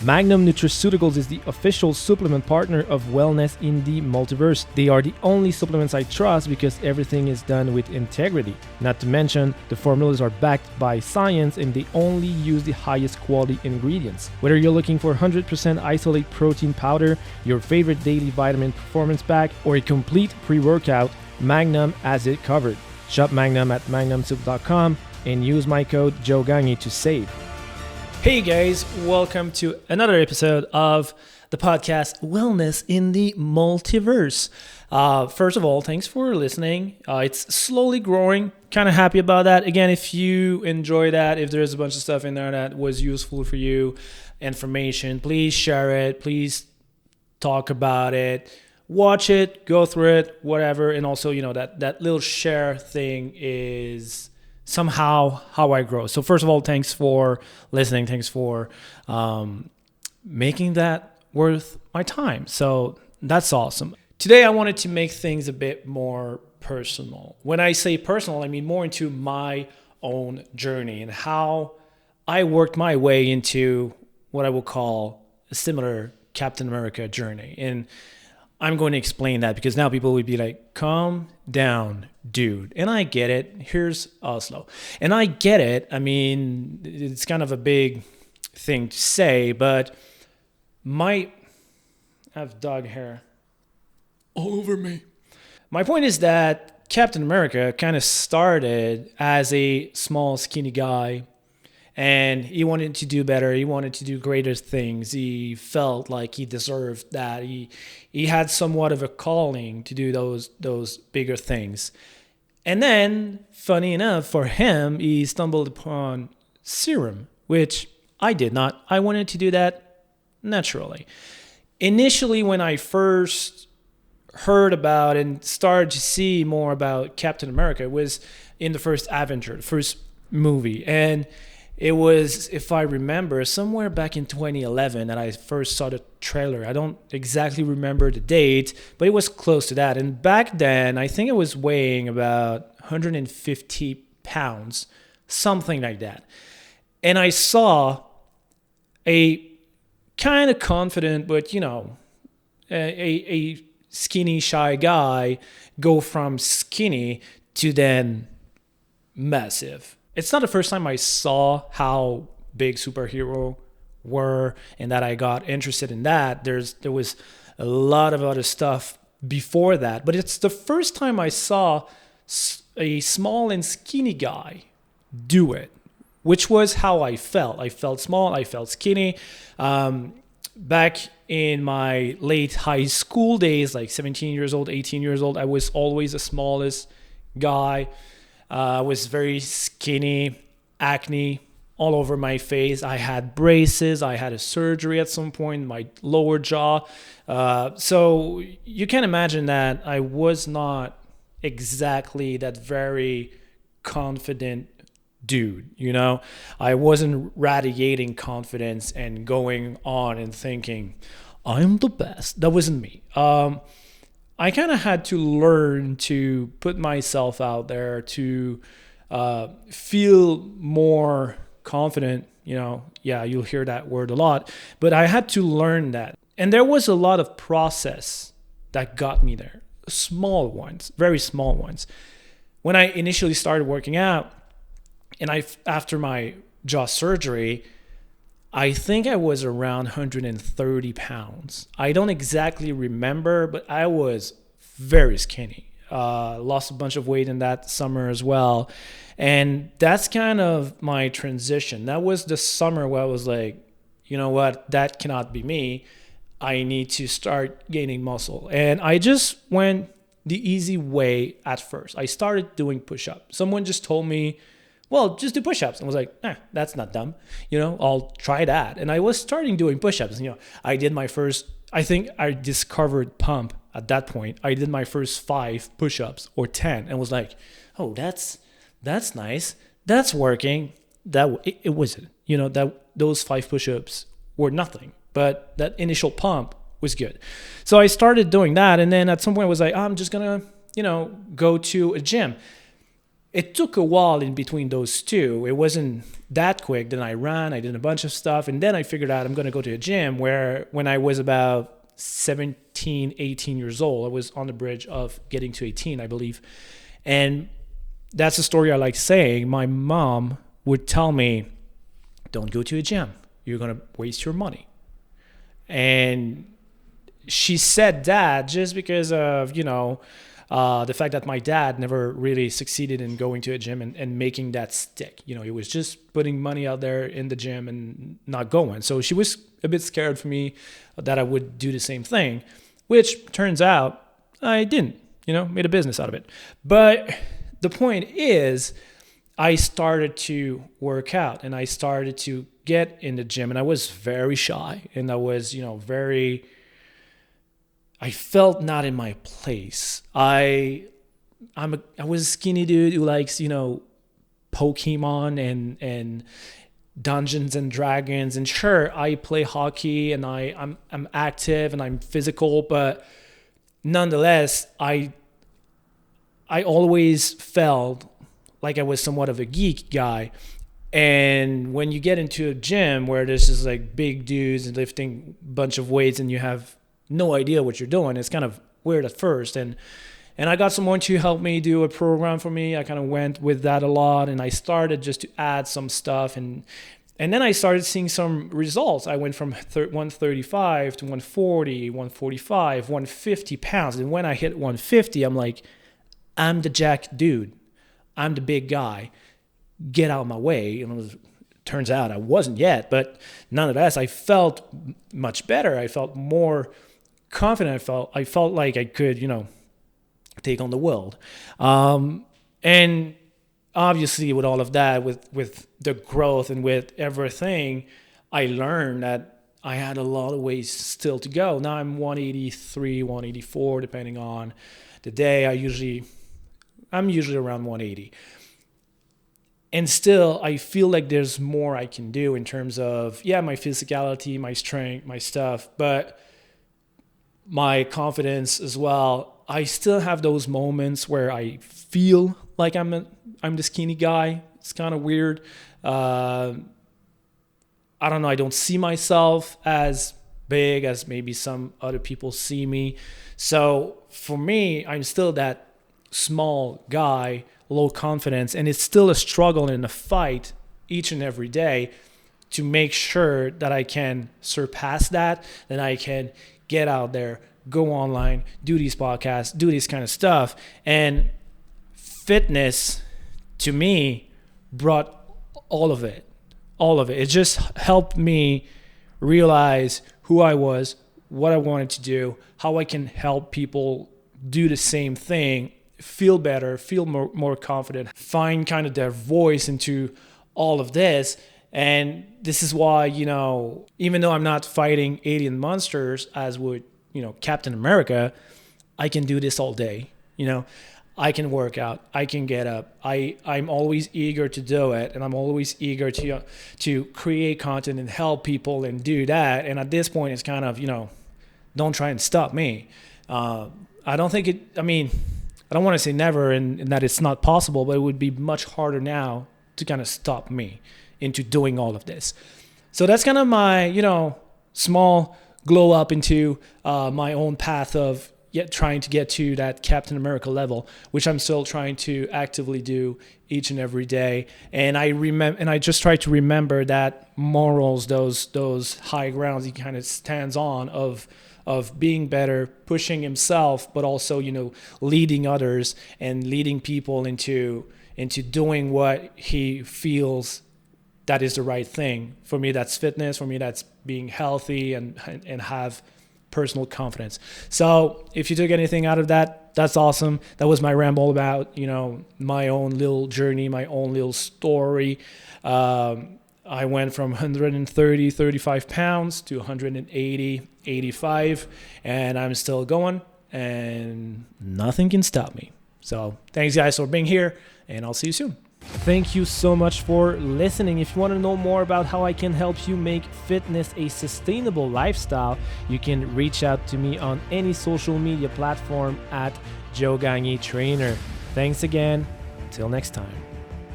Magnum Nutraceuticals is the official supplement partner of Wellness in the Multiverse. They are the only supplements I trust because everything is done with integrity. Not to mention, the formulas are backed by science and they only use the highest quality ingredients. Whether you're looking for 100% isolate protein powder, your favorite daily vitamin performance pack, or a complete pre-workout, Magnum has it covered. Shop Magnum at magnumsoup.com and use my code JOGANGI to save. Hey guys, welcome to another episode of the podcast Wellness in the Multiverse. First of all, thanks for listening. It's slowly growing. Kind of happy about that. Again, if you enjoy that, if there's a bunch of stuff in there that was useful for you, information, please share it. Please talk about it. Watch it, go through it, whatever. And also, that little share thing is somehow how I grow. So first of all, thanks for listening. Thanks for making that worth my time. So that's awesome. Today, I wanted to make things a bit more personal. When I say personal, I mean more into my own journey and how I worked my way into what I will call a similar Captain America journey. And I'm going to explain that because now people would be like, calm down, dude. And I get it. Here's Oslo. And I get it. I mean, it's kind of a big thing to say, but I have dog hair all over me. My point is that Captain America kind of started as a small, skinny guy. And he wanted to do better. He wanted to do greater things. He felt like he deserved that. He had somewhat of a calling to do those bigger things. And then, funny enough, for him, he stumbled upon serum, which I did not. I wanted to do that naturally. Initially, when I first heard about and started to see more about Captain America, it was in the first Avenger, the first movie. And it was, if I remember, somewhere back in 2011 that I first saw the trailer. I don't exactly remember the date, but it was close to that. And back then, I think it was weighing about 150 pounds, something like that. And I saw a kind of confident, but, a skinny, shy guy go from skinny to then massive. It's not the first time I saw how big superhero were and that I got interested in that. There was a lot of other stuff before that, but it's the first time I saw a small and skinny guy do it, which was how I felt. I felt small, I felt skinny. Back in my late high school days, like 17 years old, 18 years old, I was always the smallest guy. I was very skinny, acne all over my face. I had braces. I had a surgery at some point in my lower jaw. So you can imagine that I was not exactly that very confident dude, I wasn't radiating confidence and going on and thinking, I'm the best. That wasn't me. I kind of had to learn to put myself out there to feel more confident. You'll hear that word a lot, but I had to learn that. And there was a lot of process that got me there. Small ones, very small ones. When I initially started working out, and after my jaw surgery, I think I was around 130 pounds. I don't exactly remember, but I was very skinny. Lost a bunch of weight in that summer as well. And that's kind of my transition. That was the summer where I was like, you know what, that cannot be me. I need to start gaining muscle. And I just went the easy way at first. I started doing push-ups. Someone just told me, well, just do push-ups. And I was like, that's not dumb. I'll try that. And I was starting doing push-ups. I did my first, I think I discovered pump at that point. I did my first 5 push-ups or 10 and was like, oh, that's nice. That's working. It wasn't, that those 5 push-ups were nothing, but that initial pump was good. So I started doing that. And then at some point I was like, I'm just going to, go to a gym. it took a while in between those two. It wasn't that quick. Then I ran, I did a bunch of stuff, and then I figured out I'm going to go to a gym. Where when I was about 17, 18 years old, I was on the bridge of getting to 18, I believe. And that's a story I like saying. My mom would tell me, don't go to a gym. You're going to waste your money. And she said that just because of, the fact that my dad never really succeeded in going to a gym and making that stick. He was just putting money out there in the gym and not going. So she was a bit scared for me that I would do the same thing, which turns out I didn't, made a business out of it. But the point is, I started to work out and I started to get in the gym, and I was very shy, and I was, I felt not in my place. I was a skinny dude who likes, Pokemon and Dungeons and Dragons. And sure, I play hockey and I'm active and I'm physical, but nonetheless, I always felt like I was somewhat of a geek guy. And when you get into a gym where there's just like big dudes and lifting a bunch of weights and you have no idea what you're doing, it's kind of weird at first. And I got someone to help me do a program for me. I kind of went with that a lot, and I started just to add some stuff. And then I started seeing some results. I went from 135 to 140, 145, 150 pounds. And when I hit 150, I'm like, I'm the jacked dude. I'm the big guy. Get out of my way. Turns out I wasn't yet, but nonetheless, I felt much better. I felt more confident. I felt like I could, take on the world. And obviously with all of that, with the growth and with everything, I learned that I had a lot of ways still to go. Now I'm 183, 184, depending on the day. I'm usually around 180. And still, I feel like there's more I can do in terms of, my physicality, my strength, my stuff, but my confidence as well. I still have those moments where I feel like I'm the skinny guy. It's kind of weird. I don't know. I don't see myself as big as maybe some other people see me. So for me, I'm still that small guy, low confidence, and it's still a struggle and a fight each and every day to make sure that I can surpass that, that I can get out there, go online, do these podcasts, do this kind of stuff. And fitness, to me, brought all of it. It just helped me realize who I was, what I wanted to do, how I can help people do the same thing, feel better, feel more confident, find kind of their voice into all of this. And this is why, even though I'm not fighting alien monsters as would, Captain America, I can do this all day. I can work out, I can get up. I'm always eager to do it, and I'm always eager to create content and help people and do that. And at this point, it's kind of, don't try and stop me. I don't want to say never and that it's not possible, but it would be much harder now to kind of stop me into doing all of this. So that's kind of my, small glow up into my own path of trying to get to that Captain America level, which I'm still trying to actively do each and every day. And I just try to remember that morals, those high grounds he kind of stands on of being better, pushing himself, but also, leading others and leading people into doing what he feels that is the right thing. For me, that's fitness. For me, that's being healthy and have personal confidence. So if you took anything out of that, that's awesome. That was my ramble about, my own little journey, my own little story. I went from 130, 35 pounds to 180, 85, and I'm still going, and nothing can stop me. So thanks, guys, for being here, and I'll see you soon. Thank you so much for listening. If you want to know more about how I can help you make fitness a sustainable lifestyle, you can reach out to me on any social media platform at Joe Gagné Trainer. Thanks again. Until next time.